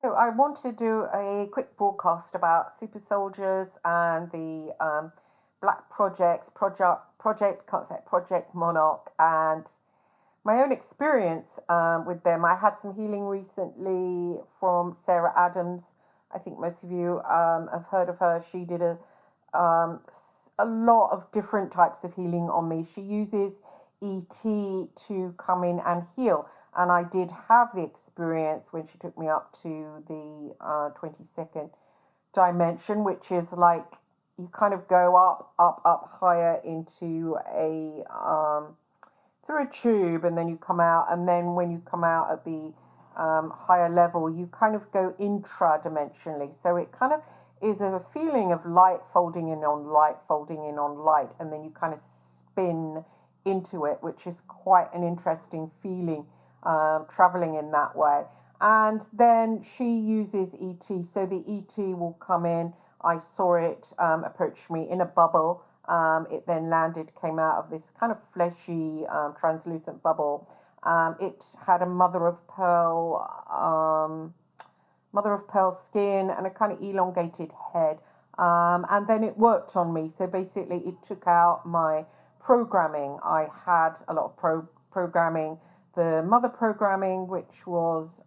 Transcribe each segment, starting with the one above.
So I wanted to do a quick broadcast about Supersoldiers and the Black can't say Project Monarch, and my own experience with them. I had some healing recently from Sarah Adams. I think most of you have heard of her. She did a lot of different types of healing on me. She uses ET to come in and heal. And I did have the experience when she took me up to the 22nd dimension, which is like you kind of go up higher into a through a tube, and then you come out, and then when you come out at the higher level, you kind of go intra-dimensionally. So it kind of is a feeling of light folding in on light, folding in on light, and then you kind of spin into it, which is quite an interesting feeling, traveling in that way. And then she uses ET, so the ET will come in. I saw it approach me in a bubble. It then landed, came out of this kind of fleshy, translucent bubble. It had a mother of pearl skin and a kind of elongated head. And then it worked on me. So basically, it took out my programming. I had a lot of programming. The mother programming, which was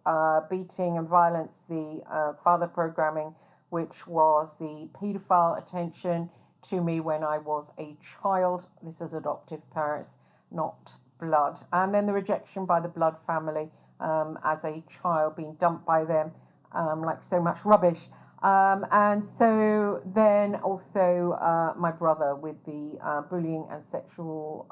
beating and violence, the father programming, which was the paedophile attention to me when I was a child. This is adoptive parents, not blood. And then the rejection by the blood family as a child, being dumped by them like so much rubbish. And so then also my brother with the bullying and sexual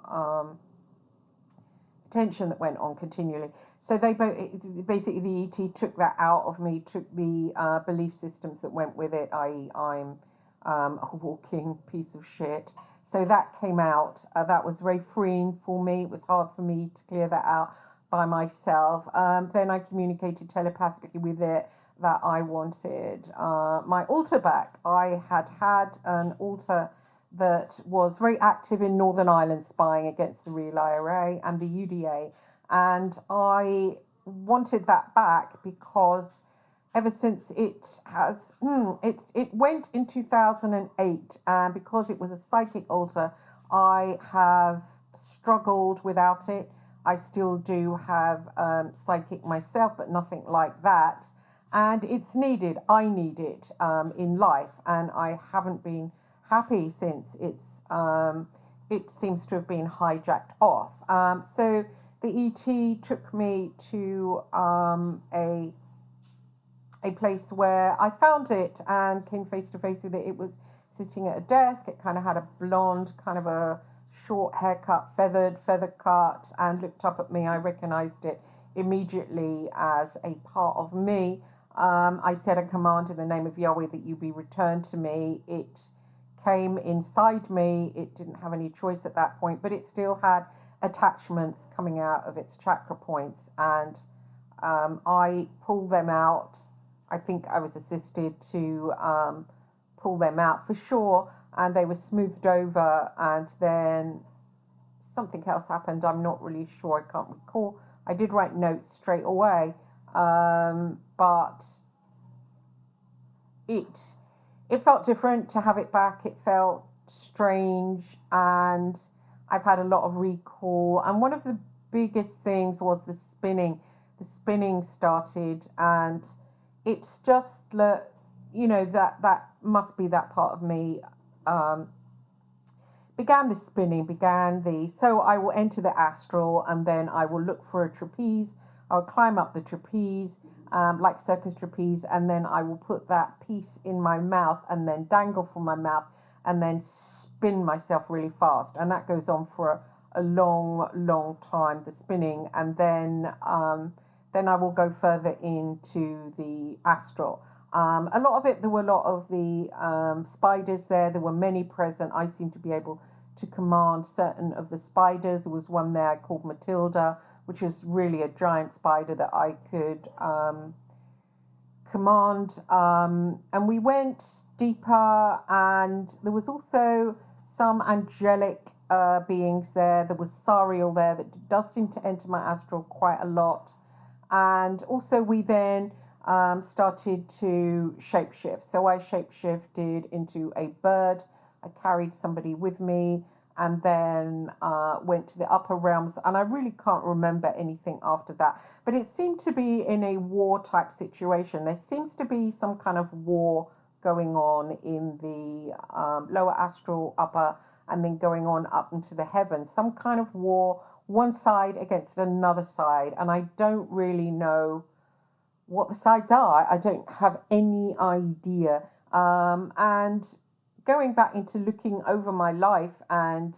tension that went on continually. So they both basically the ET took that out of me, took the belief systems that went with it. I'm a walking piece of shit. So that came out. That was very freeing for me. It was hard for me to clear that out by myself. Then I communicated telepathically with it that I wanted my altar back. I had an altar that was very active in Northern Ireland spying against the Real IRA and the UDA. And I wanted that back because ever since it went in 2008, and because it was a psychic altar, I have struggled without it. I still do have psychic myself, but nothing like that. And it's needed. I need it in life, and I haven't been happy since it seems to have been hijacked off. So the ET took me to a place where I found it and came face to face with it. It was sitting at a desk. It kind of had a blonde, kind of a short haircut, feather cut, and looked up at me. I recognized it immediately as a part of me. I said a command in the name of Yahweh that you be returned to me. It came inside me. It didn't have any choice at that point, but it still had attachments coming out of its chakra points, and I pulled them out. I think I was assisted to pull them out for sure, and they were smoothed over, and then something else happened. I'm not really sure. I can't recall. I did write notes straight away, but it it felt different to have it back. It felt strange, and I've had a lot of recall. And one of the biggest things was the spinning. The spinning started, and it's just that must be that part of me. Um, began the spinning, began the so I will enter the astral, and then I will look for a trapeze. I'll climb up the trapeze, like circus trapeze, and then I will put that piece in my mouth and then dangle from my mouth and then spin myself really fast. And that goes on for a long, long time, the spinning, and then I will go further into the astral. A lot of it, there were a lot of the spiders there. There were many present. I seemed to be able to command certain of the spiders. There was one there called Matilda, which was really a giant spider that I could command. And we went deeper, and there was also some angelic beings there. There was Sariel there that does seem to enter my astral quite a lot. And also we then started to shapeshift. So I shapeshifted into a bird. I carried somebody with me and then went to the upper realms. And I really can't remember anything after that. But it seemed to be in a war type situation. There seems to be some kind of war going on in the lower astral, upper, and then going on up into the heavens. Some kind of war, one side against another side. And I don't really know what the sides are. I don't have any idea. And going back into looking over my life and,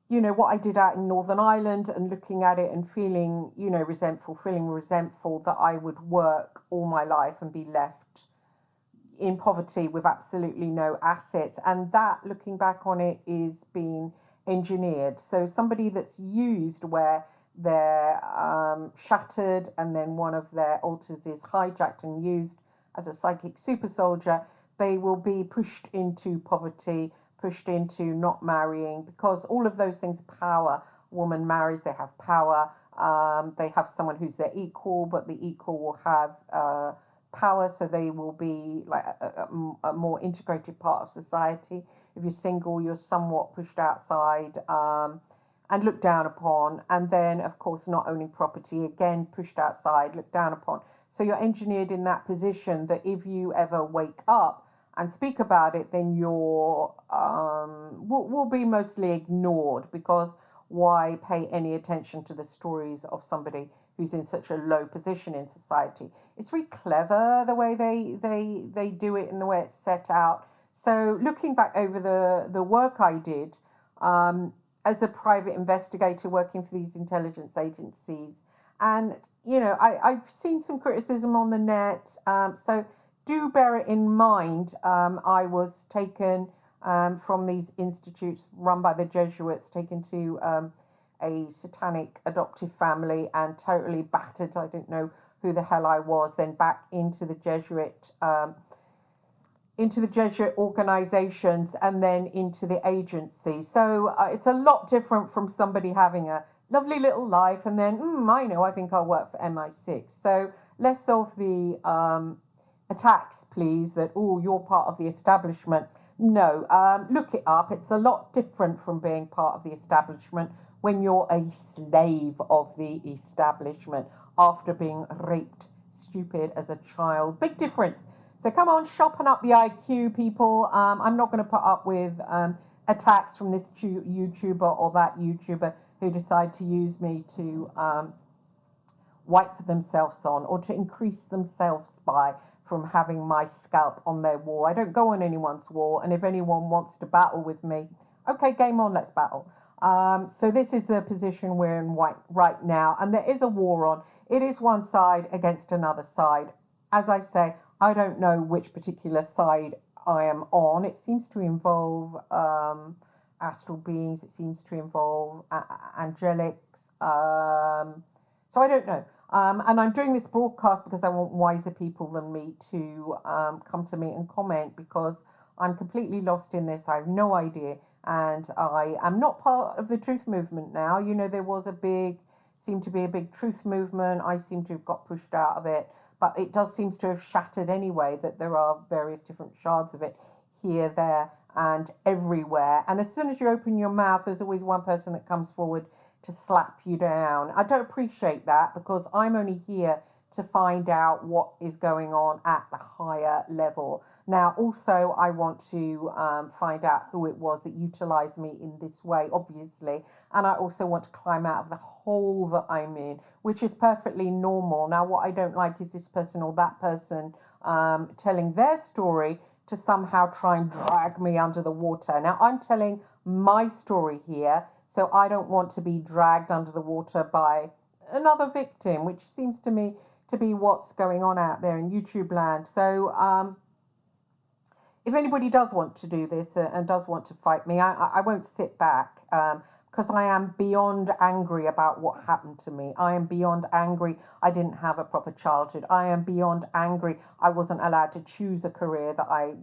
what I did out in Northern Ireland and looking at it and feeling, feeling resentful that I would work all my life and be left in poverty with absolutely no assets. And that, looking back on it, is being engineered. So somebody that's used where they're shattered and then one of their altars is hijacked and used as a psychic super soldier, they will be pushed into poverty, pushed into not marrying, because all of those things are power. Woman marries, they have power. They have someone who's their equal, but the equal will have power, so they will be like a more integrated part of society. If you're single, you're somewhat pushed outside and looked down upon. And then, of course, not owning property, again, pushed outside, looked down upon. So you're engineered in that position that if you ever wake up and speak about it, then you're will be mostly ignored, because why pay any attention to the stories of somebody who's in such a low position in society? It's very clever the way they do it and the way it's set out. So looking back over the work I did as a private investigator working for these intelligence agencies, and I've seen some criticism on the net, so do bear it in mind. I was taken from these institutes run by the Jesuits, taken to a satanic adoptive family and totally battered. I didn't know who the hell I was. Then back into the Jesuit organizations, and then into the agency. So it's a lot different from somebody having a lovely little life and then I think I'll work for MI6. So less of the attacks, please, that you're part of the establishment. No, look it up. It's a lot different from being part of the establishment when you're a slave of the establishment after being raped stupid as a child. Big difference. So come on, sharpen up the IQ, people. I'm not going to put up with attacks from this YouTuber or that YouTuber who decide to use me to wipe themselves on or to increase themselves by from having my scalp on their wall. I don't go on anyone's wall, and if anyone wants to battle with me, okay, game on, let's battle. So this is the position we're in right now, and there is a war on. It is one side against another side. As I say, I don't know which particular side I am on. It seems to involve astral beings. It seems to involve angelics. So I don't know. And I'm doing this broadcast because I want wiser people than me to come to me and comment, because I'm completely lost in this. I have no idea. And I am not part of the truth movement now. There was seemed to be a big truth movement. I seem to have got pushed out of it. But it does seem to have shattered anyway, that there are various different shards of it here, there, and everywhere. And as soon as you open your mouth, there's always one person that comes forward to slap you down. I don't appreciate that, because I'm only here to find out what is going on at the higher level. Now, also, I want to find out who it was that utilized me in this way, obviously. And I also want to climb out of the hole that I'm in, which is perfectly normal. Now, what I don't like is this person or that person telling their story to somehow try and drag me under the water. Now, I'm telling my story here, so I don't want to be dragged under the water by another victim, which seems to me to be what's going on out there in YouTube land. So if anybody does want to do this and does want to fight me, I won't sit back, because I am beyond angry about what happened to me. I am beyond angry I didn't have a proper childhood. I am beyond angry I wasn't allowed to choose a career that I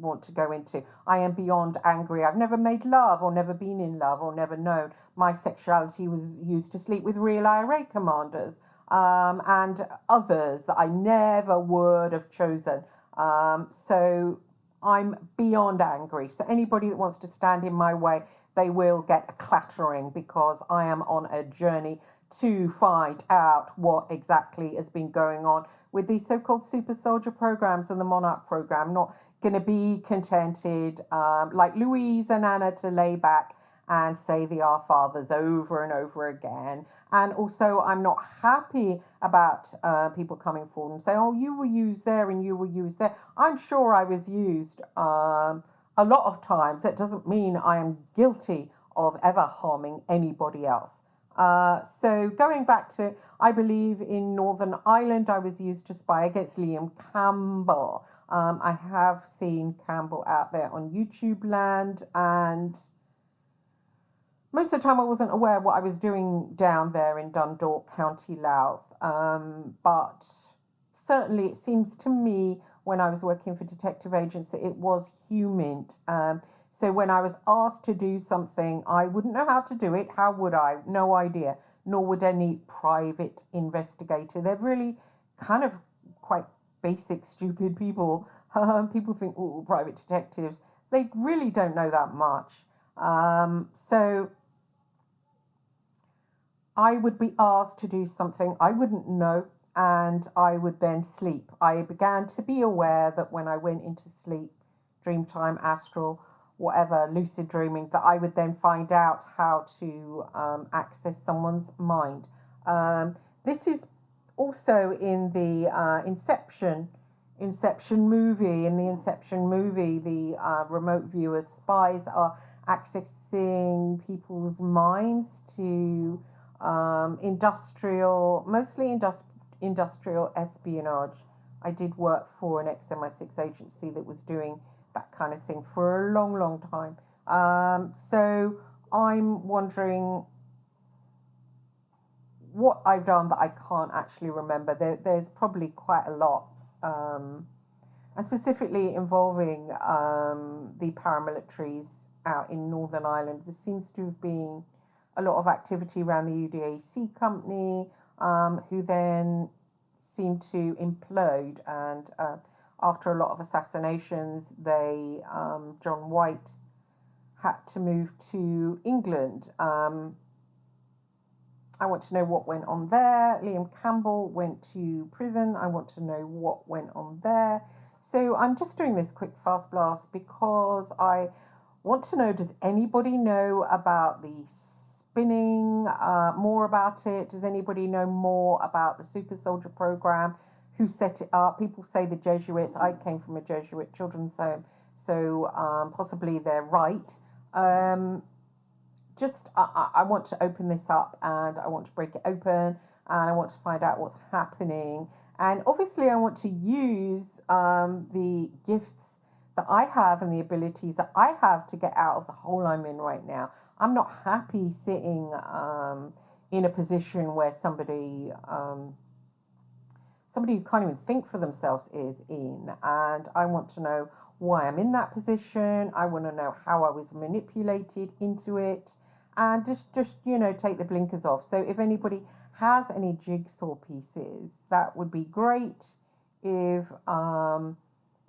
want to go into. I am beyond angry I've never made love or never been in love or never known my sexuality was used to sleep with real IRA commanders. and others that I never would have chosen. So I'm beyond angry. So anybody that wants to stand in my way, they will get a clattering, because I am on a journey to find out what exactly has been going on with these so-called super soldier programs and the Monarch program. Not going to be contented like Louise and Anna to lay back and say the Our Fathers over and over again. And also, I'm not happy about people coming forward and say, oh, you were used there and you were used there. I'm sure I was used a lot of times. That doesn't mean I am guilty of ever harming anybody else. So going back to, I believe in Northern Ireland, I was used to spy against Liam Campbell. I have seen Campbell out there on YouTube land, and most of the time I wasn't aware what I was doing down there in Dundalk, County Louth. But certainly it seems to me when I was working for detective agents that it was human. So when I was asked to do something, I wouldn't know how to do it. How would I? No idea. Nor would any private investigator. They're really kind of quite basic, stupid people. People think, oh, private detectives. They really don't know that much. So I would be asked to do something I wouldn't know, and I would then sleep. I began to be aware that when I went into sleep, dream time, astral, whatever, lucid dreaming, that I would then find out how to access someone's mind. This is also in the Inception movie. In the Inception movie, the remote viewers, spies are accessing people's minds to mostly industrial espionage. I did work for an ex-MI6 agency that was doing that kind of thing for a long, long time. So I'm wondering what I've done that I can't actually remember. There's probably quite a lot, and specifically involving the paramilitaries out in Northern Ireland. There seems to have been a lot of activity around the UDAC company, who then seemed to implode, and after a lot of assassinations, John White had to move to England. I want to know what went on there. Liam Campbell went to prison. I want to know what went on there. So I'm just doing this quick fast blast because I want to know, does anybody know about the spinning, more about it? Does anybody know more about the Super Soldier program? Who set it up? People say the Jesuits. I came from a Jesuit children's home, so possibly they're right. I want to open this up, and I want to break it open, and I want to find out what's happening. And obviously I want to use the gifts that I have and the abilities that I have to get out of the hole I'm in right now. I'm not happy sitting in a position where somebody who can't even think for themselves is in. And I want to know why I'm in that position. I want to know how I was manipulated into it, and just take the blinkers off. So if anybody has any jigsaw pieces, that would be great if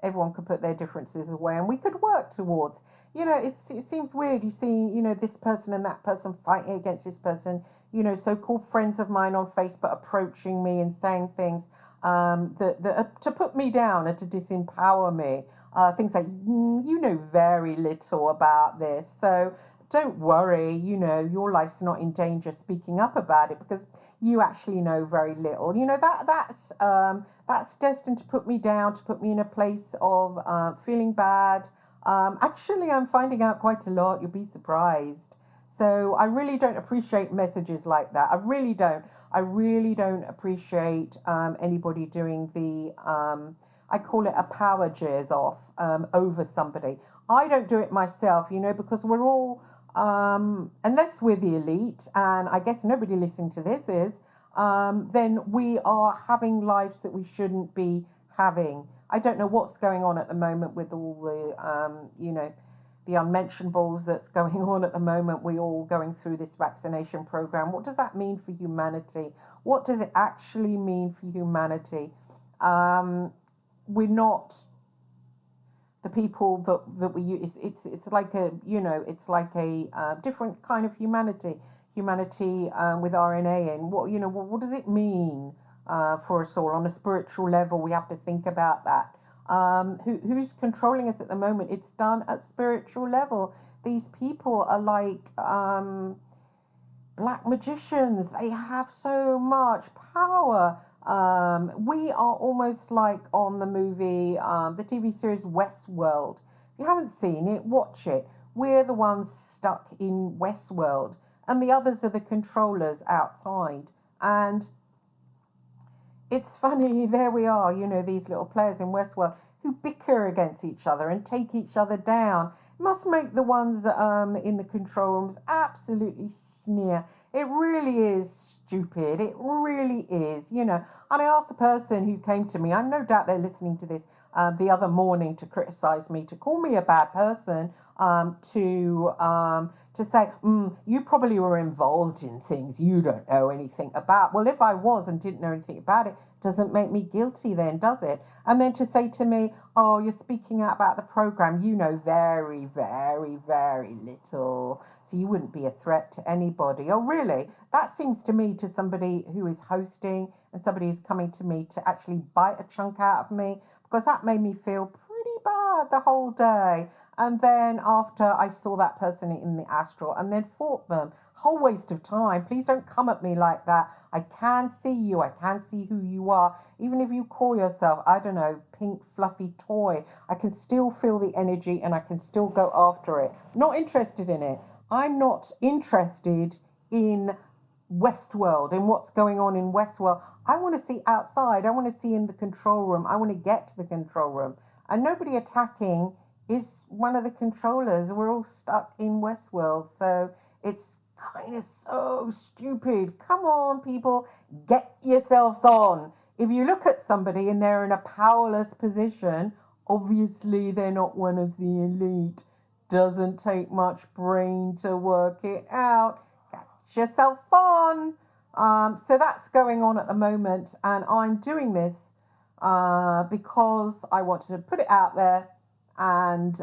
everyone could put their differences away and we could work towards. It seems weird. You see, this person and that person fighting against this person. So-called friends of mine on Facebook approaching me and saying things that are to put me down and to disempower me. Things like, you know very little about this, so don't worry, your life's not in danger speaking up about it because you actually know very little. That's destined to put me down, to put me in a place of feeling bad. Actually, I'm finding out quite a lot. You'll be surprised. So I really don't appreciate messages like that. I really don't. I really don't appreciate anybody doing the, I call it a power jeers off over somebody. I don't do it myself, because we're all, unless we're the elite, and I guess nobody listening to this is, then we are having lives that we shouldn't be having. I don't know what's going on at the moment with all the, the unmentionables that's going on at the moment. We're all going through this vaccination program. What does that mean for humanity? What does it actually mean for humanity? We're not the people that we use. It's like a, you know, it's like a different kind of humanity with RNA. And what, you know, what does it mean for us all on a spiritual level? We have to think about that. Who's controlling us at the moment? It's done at spiritual level. These people are like black magicians. They have so much power. We are almost like on the movie, the TV series Westworld. If you haven't seen it, watch it. We're the ones stuck in Westworld, and the others are the controllers outside. And it's funny, there we are, you know, these little players in Westworld who bicker against each other and take each other down. It must make the ones in the control rooms absolutely sneer. It really is stupid. It really is, you know. And I asked the person who came to me, I'm no doubt they're listening to this the other morning, to criticize me, to call me a bad person, to say, you probably were involved in things you don't know anything about. Well, if I was and didn't know anything about it, doesn't make me guilty then, does it? And then to say to me, oh, you're speaking out about the program, you know very, very, very little, so you wouldn't be a threat to anybody. Oh, really? That seems to me, to somebody who is hosting and somebody who's coming to me to actually bite a chunk out of me, because that made me feel pretty bad the whole day. And then after I saw that person in the astral and then fought them, whole waste of time. Please don't come at me like that. I can see you. I can see who you are. Even if you call yourself, I don't know, pink fluffy toy, I can still feel the energy and I can still go after it. Not interested in it. I'm not interested in Westworld and what's going on in Westworld. I want to see outside. I want to see in the control room. I want to get to the control room. And nobody attacking is one of the controllers. We're all stuck in Westworld. So it's kind of so stupid. Come on, people, get yourselves on. If you look at somebody and they're in a powerless position, obviously they're not one of the elite. Doesn't take much brain to work it out. Get yourself on. So that's going on at the moment, and I'm doing this because I want to put it out there. And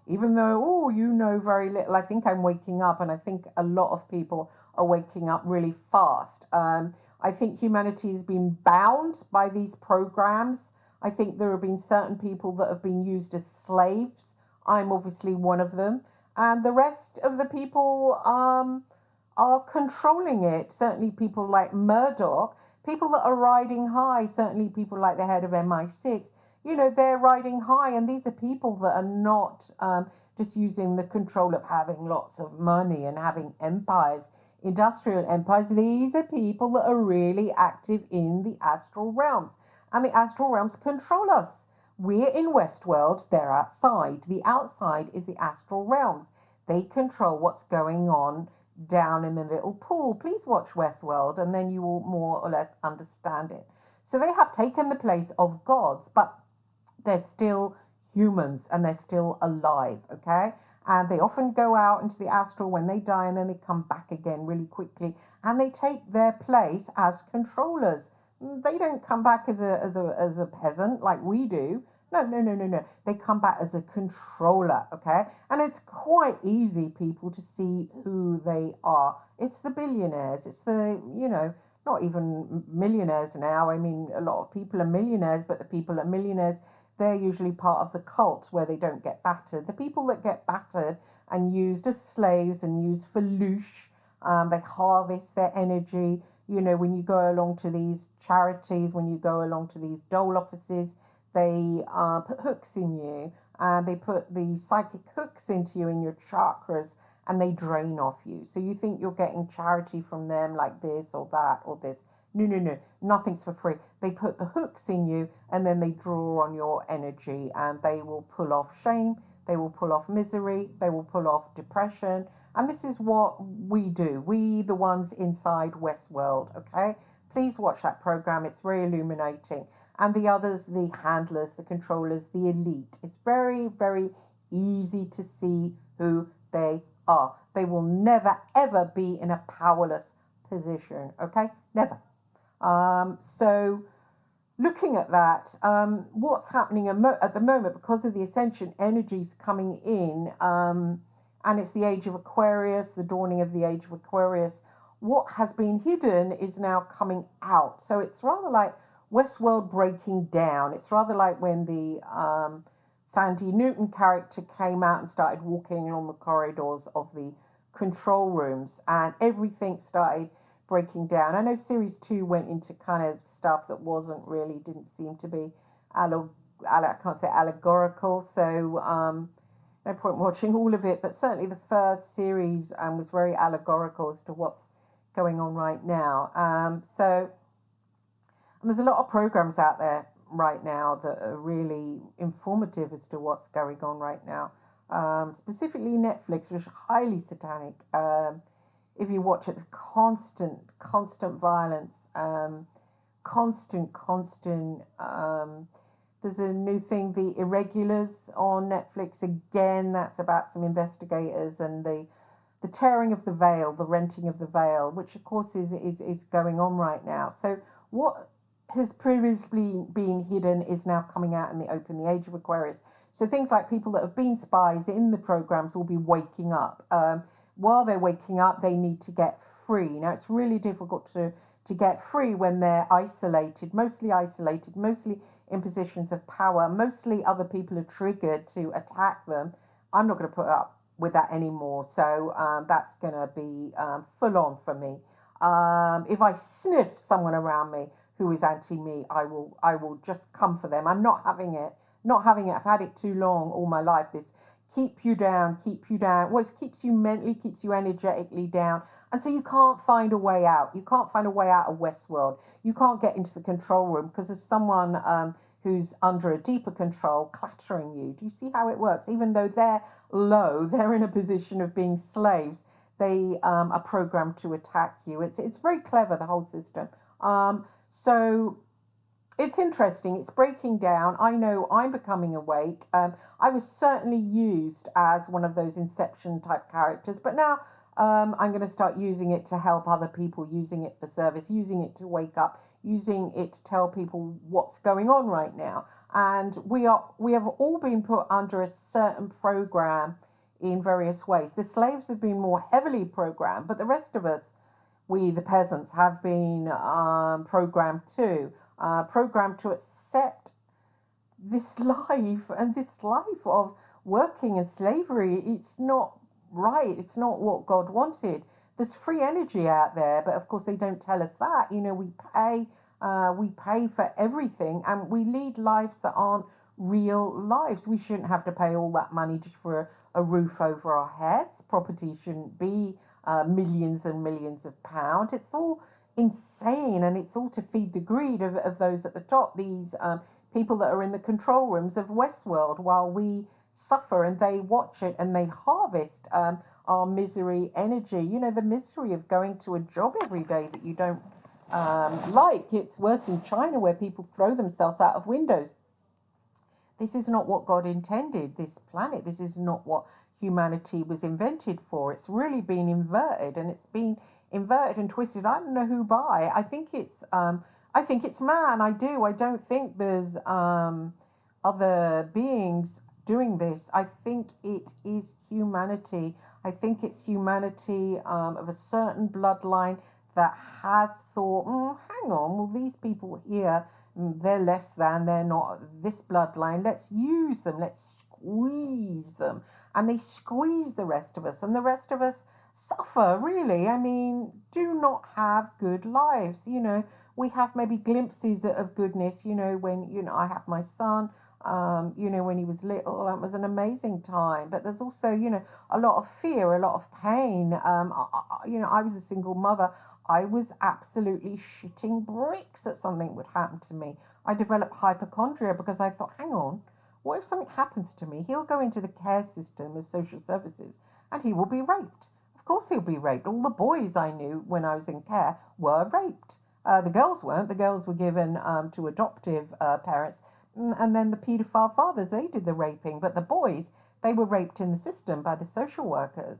even though, oh, you know very little, I think I'm waking up, and I think a lot of people are waking up really fast. I think humanity has been bound by these programs. I think there have been certain people that have been used as slaves. I'm obviously one of them. And the rest of the people are controlling it. Certainly people like Murdoch, people that are riding high, certainly people like the head of MI6. You know, they're riding high, and these are people that are not just using the control of having lots of money and having empires, industrial empires. These are people that are really active in the astral realms, and the astral realms control us. We're in Westworld, they're outside. The outside is the astral realms. They control what's going on down in the little pool. Please watch Westworld, and then you will more or less understand it. So they have taken the place of gods, but they're still humans and they're still alive, okay? And they often go out into the astral when they die, and then they come back again really quickly, and they take their place as controllers. They don't come back as a peasant like we do. No. They come back as a controller, okay? And it's quite easy, people, to see who they are. It's the billionaires. It's the, you know, not even millionaires now. I mean, a lot of people are millionaires, but the people that are millionaires, they're usually part of the cult where they don't get battered. The people that get battered and used as slaves and used for loosh, they harvest their energy. You know, when you go along to these charities, when you go along to these dole offices, they put hooks in you, and they put the psychic hooks into you in your chakras, and they drain off you. So you think you're getting charity from them, like this or that or this. No. Nothing's for free. They put the hooks in you, and then they draw on your energy, and they will pull off shame. They will pull off misery. They will pull off depression. And this is what we do. We, the ones inside Westworld, okay? Please watch that program. It's very illuminating. And the others, the handlers, the controllers, the elite. It's very, very easy to see who they are. They will never, ever be in a powerless position, okay? Never. So looking at that, what's happening at the moment, because of the ascension energies coming in, and it's the age of Aquarius, the dawning of the age of Aquarius, what has been hidden is now coming out. So it's rather like Westworld breaking down. It's rather like when the Thandie Newton character came out and started walking along the corridors of the control rooms, and everything started breaking down. I know series 2 went into kind of stuff that didn't seem to be I can't say allegorical, so no point watching all of it, but certainly the first series was very allegorical as to what's going on right now. So and there's a lot of programs out there right now that are really informative as to what's going on right now. Specifically Netflix, which is highly satanic. If you watch it, there's constant violence, constant. There's a new thing, The Irregulars, on Netflix. Again, that's about some investigators and the tearing of the veil, the renting of the veil, which of course is going on right now. So what has previously been hidden is now coming out in the open, the age of Aquarius. So things like people that have been spies in the programs will be waking up. While they're waking up, they need to get free. Now, it's really difficult to get free when they're isolated, mostly in positions of power. Mostly other people are triggered to attack them. I'm not going to put up with that anymore. So that's going to be full on for me. If I sniff someone around me who is anti-me, I will just come for them. I'm not having it. I've had it too long, all my life. This keep you down. Well, it keeps you mentally, keeps you energetically down. And so you can't find a way out. You can't find a way out of Westworld. You can't get into the control room because there's someone who's under a deeper control clattering you. Do you see how it works? Even though they're low, they're in a position of being slaves. They are programmed to attack you. It's very clever, the whole system. So it's interesting. It's breaking down. I know I'm becoming awake. I was certainly used as one of those Inception type characters, but now I'm going to start using it to help other people, using it for service, using it to wake up, using it to tell people what's going on right now. And we have all been put under a certain program in various ways. The slaves have been more heavily programmed, but the rest of us, we the peasants, have been programmed too. Programmed to accept this life and this life of working and slavery. It's not right. It's not what God wanted. There's free energy out there, but of course they don't tell us that. You know, we pay for everything, and we lead lives that aren't real lives. We shouldn't have to pay all that money just for a roof over our heads. Property shouldn't be millions and millions of pounds. It's all insane, and it's all to feed the greed of those at the top, these people that are in the control rooms of Westworld, while we suffer and they watch it and they harvest our misery energy. You know, the misery of going to a job every day that you don't like. It's worse in China, where people throw themselves out of windows. This is not what God intended, this planet. This is not what humanity was invented for. It's really been inverted, and it's been inverted and twisted. I don't know who by. I think it's man. I do. I don't think there's other beings doing this. I think it is humanity. I think it's humanity of a certain bloodline that has thought, hang on, well, these people here, they're less than, they're not this bloodline. Let's use them. Let's squeeze them. And they squeeze the rest of us, and the rest of us suffer, really. I mean, do not have good lives. You know, we have maybe glimpses of goodness, you know, when, you know, I have my son, you know, when he was little, that was an amazing time. But there's also, you know, a lot of fear, a lot of pain. You know, I was a single mother. I was absolutely shitting bricks that something would happen to me. I developed hypochondria because I thought, hang on, what if something happens to me? He'll go into the care system of social services and he will be raped. Of course he'll be raped. All the boys I knew when I was in care were raped. The girls weren't. The girls were given to adoptive parents. And then the paedophile fathers, they did the raping. But the boys, they were raped in the system by the social workers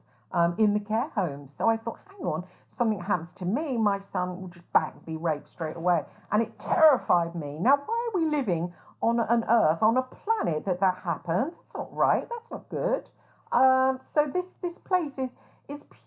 in the care homes. So I thought, hang on, if something happens to me, my son will just bang, be raped straight away. And it terrified me. Now, why are we living on an earth, on a planet that happens? That's not right. That's not good. So this place is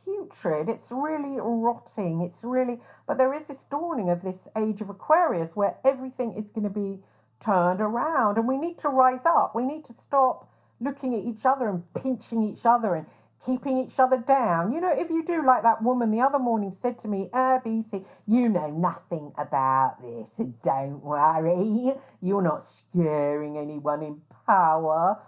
putrid. It's really rotting. It's really, but there is this dawning of this age of Aquarius where everything is going to be turned around, and we need to rise up. We need to stop looking at each other and pinching each other and keeping each other down. You know, if you do, like that woman the other morning said to me, BC, you know nothing about this, so don't worry. You're not scaring anyone in power.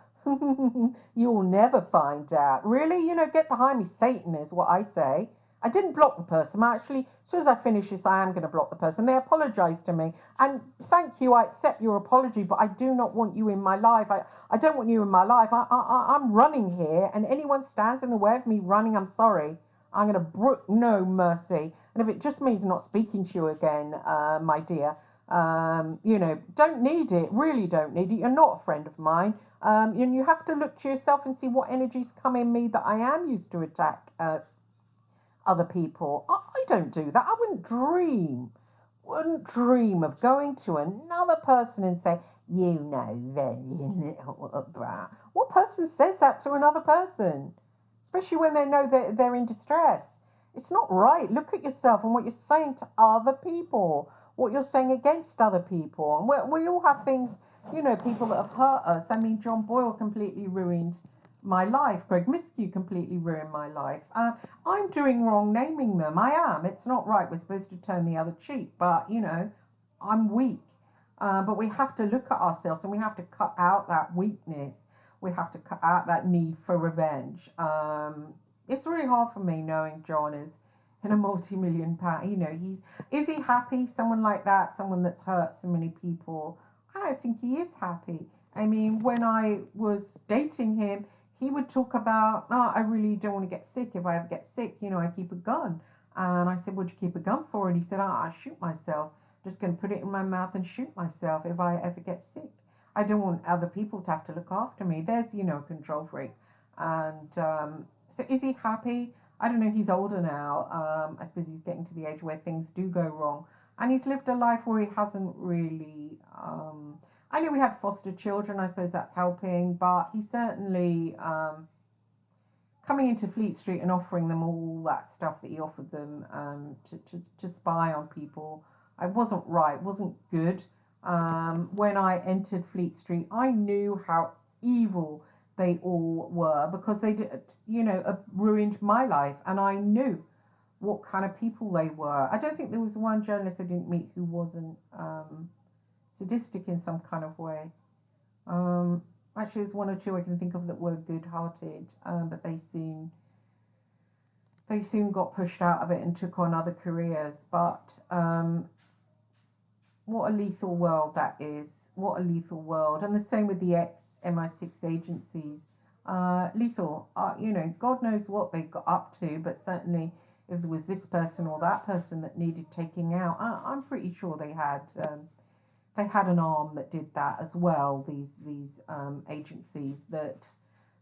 You'll never find out. Really? You know, get behind me, Satan, is what I say. I didn't block the person. Actually, as soon as I finish this, I am going to block the person. They apologised to me. And thank you, I accept your apology, but I do not want you in my life. I don't want you in my life. I'm running here, and anyone stands in the way of me running, I'm sorry. I'm going to brook no mercy. And if it just means not speaking to you again, my dear, you know, don't need it. Really don't need it. You're not a friend of mine. And you have to look to yourself and see what energies come in me that I am used to attack other people. I don't do that. I wouldn't dream of going to another person and say, you know very little about. What person says that to another person? Especially when they know that they're in distress. It's not right. Look at yourself and what you're saying to other people, what you're saying against other people. And we all have things, you know, people that have hurt us. I mean, John Boyle completely ruined my life. Greg Miskiw completely ruined my life. I'm doing wrong naming them. I am. It's not right. We're supposed to turn the other cheek. But, you know, I'm weak. But we have to look at ourselves and we have to cut out that weakness. We have to cut out that need for revenge. It's really hard for me knowing John is in a multi-million pound. You know, is he happy? Someone like that, someone that's hurt so many people. I don't think he is happy. I mean, when I was dating him, he would talk about, I really don't want to get sick. If I ever get sick, you know, I keep a gun. And I said, what'd you keep a gun for? And he said, I shoot myself. Just going to put it in my mouth and shoot myself if I ever get sick. I don't want other people to have to look after me. There's, you know, a control freak. And so is he happy? I don't know. He's older now. I suppose he's getting to the age where things do go wrong. And he's lived a life where he hasn't really... I know we had foster children. I suppose that's helping. But he certainly... coming into Fleet Street and offering them all that stuff that he offered them to spy on people, it wasn't right, wasn't good. When I entered Fleet Street, I knew how evil they all were because they did, you know, ruined my life, and I knew what kind of people they were. I don't think there was one journalist I didn't meet who wasn't sadistic in some kind of way. Actually, there's one or two I can think of that were good-hearted, but they soon got pushed out of it and took on other careers. But what a lethal world that is. What a lethal world. And the same with the ex-MI6 agencies. Lethal. You know, God knows what they got up to, but certainly if there was this person or that person that needed taking out, I'm pretty sure they had an arm that did that as well. These agencies that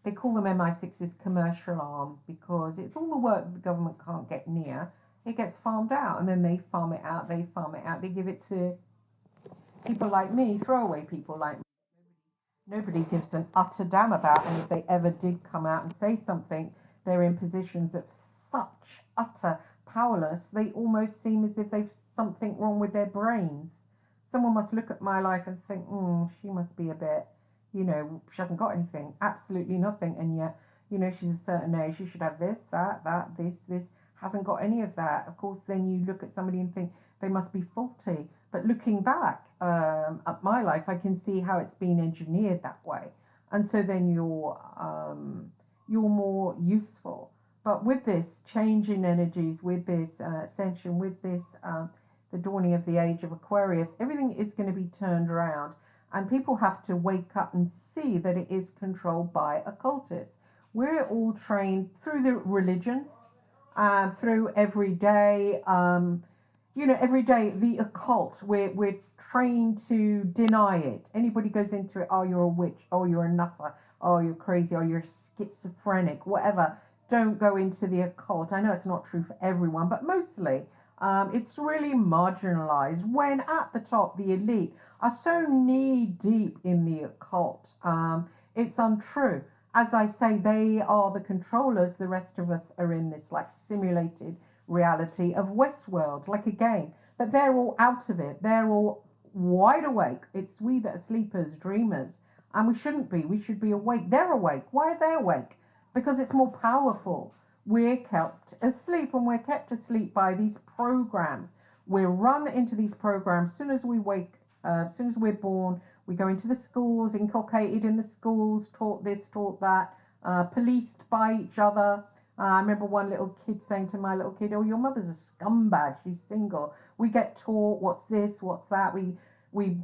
they call them MI6's commercial arm because it's all the work that the government can't get near. It gets farmed out, and then they farm it out. They give it to people like me, throwaway people like me. Nobody gives an utter damn about, and if they ever did come out and say something, they're in positions of such utter powerless. They almost seem as if they've something wrong with their brains. Someone must look at my life and think, she must be a bit, you know, she hasn't got anything, absolutely nothing. And yet, you know, she's a certain age, she should have this, that, this, hasn't got any of that. Of course, then you look at somebody and think they must be faulty. But looking back at my life, I can see how it's been engineered that way. And so then you're more useful. But with this change in energies, with this ascension, with this... the dawning of the age of Aquarius, everything is going to be turned around, and people have to wake up and see that it is controlled by occultists. We're all trained through the religions, through everyday, every day the occult. We're trained to deny it. Anybody goes into it, oh, you're a witch, oh, you're a nutter, oh, you're crazy, or you're schizophrenic, whatever. Don't go into the occult. I know it's not true for everyone, but mostly it's really marginalized when at the top, the elite are so knee deep in the occult. It's untrue. As I say, they are the controllers. The rest of us are in this like simulated reality of Westworld, like a game. But they're all out of it. They're all wide awake. It's we that are sleepers, dreamers, and we shouldn't be. We should be awake. They're awake. Why are they awake? Because it's more powerful. We're kept asleep, and we're kept asleep by these programs. We're run into these programs as soon as we wake, as soon as we're born. We go into the schools, inculcated in the schools, taught this, taught that, policed by each other. I remember one little kid saying to my little kid, "Oh, your mother's a scumbag. She's single." We get taught what's this, what's that. We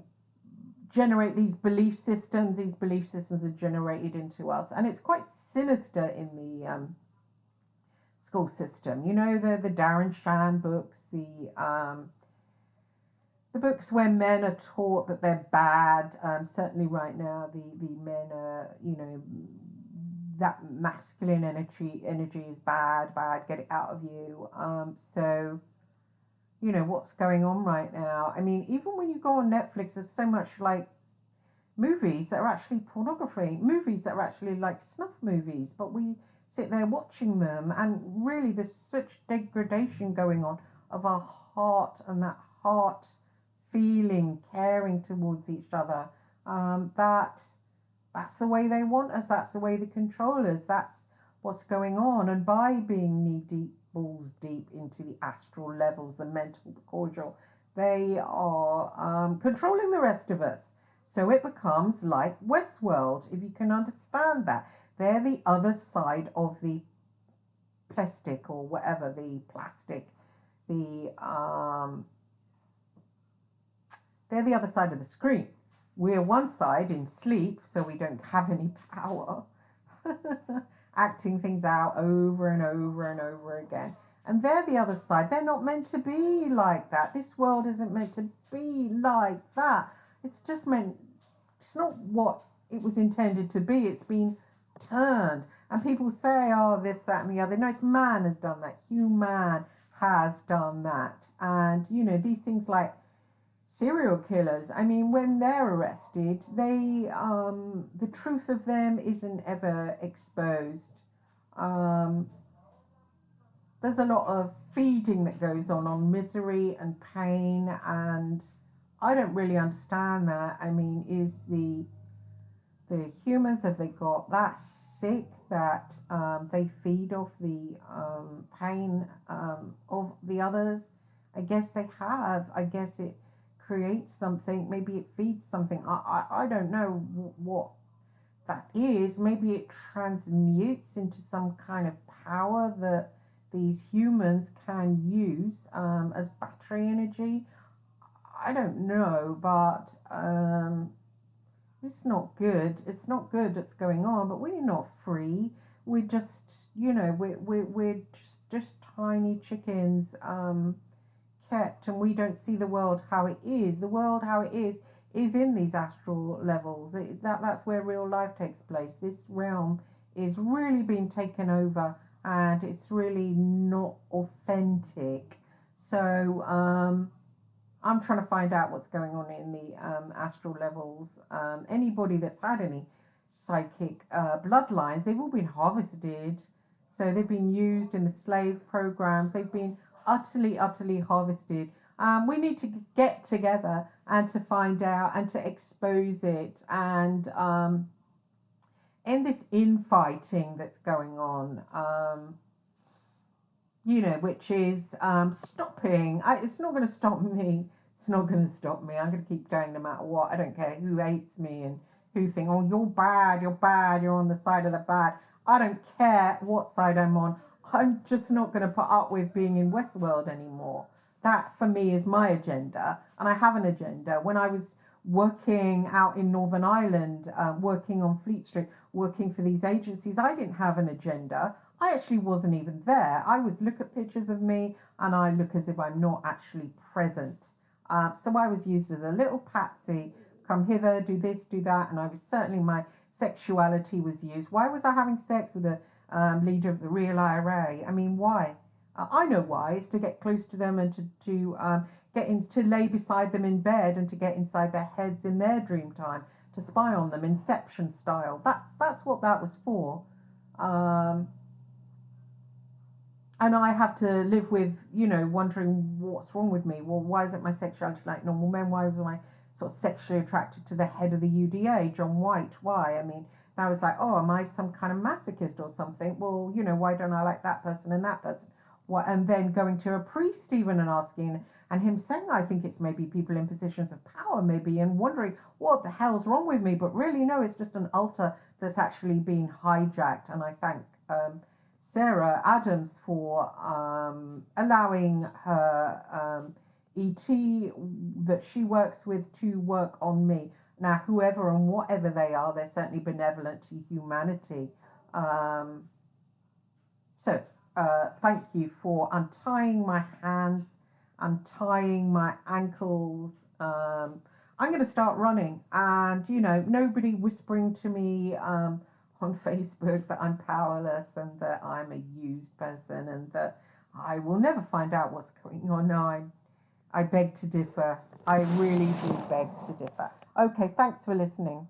generate these belief systems. These belief systems are generated into us, and it's quite sinister in the school system. You know, the Darren Shan books, the books where men are taught that they're bad. Certainly right now, the men are, you know, that masculine energy is bad, get it out of you. So, you know, what's going on right now? I mean, even when you go on Netflix, there's so much like movies that are actually pornography, movies that are actually like snuff movies, but we sit there watching them, and really there's such degradation going on of our heart, and that heart feeling, caring towards each other. That's the way they want us. That's the way they control us. That's what's going on. And by being knee deep, balls deep into the astral levels, the mental, the causal, they are controlling the rest of us. So it becomes like Westworld, if you can understand that. They're the other side of the plastic, or whatever, the plastic, they're the other side of the screen. We're one side in sleep, so we don't have any power, acting things out over and over and over again. And they're the other side. They're not meant to be like that. This world isn't meant to be like that. It's just meant, it's not what it was intended to be. It's been turned. And people say, oh, this, that, and the other. No, it's man has done that. Human has done that. And, you know, these things like serial killers, I mean, when they're arrested, the truth of them isn't ever exposed. There's a lot of feeding that goes on misery and pain, and I don't really understand that. I mean, is the humans, have they got that sick that they feed off the pain of the others? I guess they have. I guess it creates something. Maybe it feeds something. I don't know what that is. Maybe it transmutes into some kind of power that these humans can use as battery energy. I don't know, but it's not good. It's not good that's going on, but we're not free. We're just, you know, we're just tiny chickens kept, and we don't see the world how it is. The world how it is in these astral levels. That's where real life takes place. This realm is really being taken over, and it's really not authentic. So I'm trying to find out what's going on in the astral levels. Anybody that's had any psychic bloodlines, they've all been harvested. So they've been used in the slave programs. They've been utterly harvested. We need to get together and to find out and to expose it, and in this infighting that's going on, you know, which is stopping. It's not going to stop me. It's not going to stop me. I'm going to keep going no matter what. I don't care who hates me and who think, oh, you're bad, you're on the side of the bad. I don't care what side I'm on. I'm just not going to put up with being in Westworld anymore. That, for me, is my agenda, and I have an agenda. When I was working out in Northern Ireland, working on Fleet Street, working for these agencies, I didn't have an agenda. I actually wasn't even there. I would look at pictures of me, and I look as if I'm not actually present. So I was used as a little patsy, come hither, do this, do that, and I was certainly sexuality was used. Why was I having sex with the leader of the real IRA? I mean, why? I know why. It's to get close to them and to get in, to lay beside them in bed and to get inside their heads in their dream time, to spy on them, Inception style. That's what that was for. Um, and I have to live with, you know, wondering what's wrong with me. Well, why isn't my sexuality like normal men? Why was I sort of sexually attracted to the head of the UDA, John White? Why? I mean, I was like, oh, am I some kind of masochist or something? Well, you know, why don't I like that person and that person? What? And then going to a priest even and asking, and him saying, I think it's maybe people in positions of power, maybe, and wondering what the hell's wrong with me. But really, no, it's just an altar that's actually been hijacked. And I thank Sarah Adams for allowing her ET that she works with to work on me. Now, whoever and whatever they are, they're certainly benevolent to humanity. Um, Thank you for untying my hands, untying my ankles. I'm going to start running, and you know, nobody whispering to me on Facebook that I'm powerless and that I'm a used person and that I will never find out what's going on. No, I beg to differ. I really do beg to differ. Okay, thanks for listening.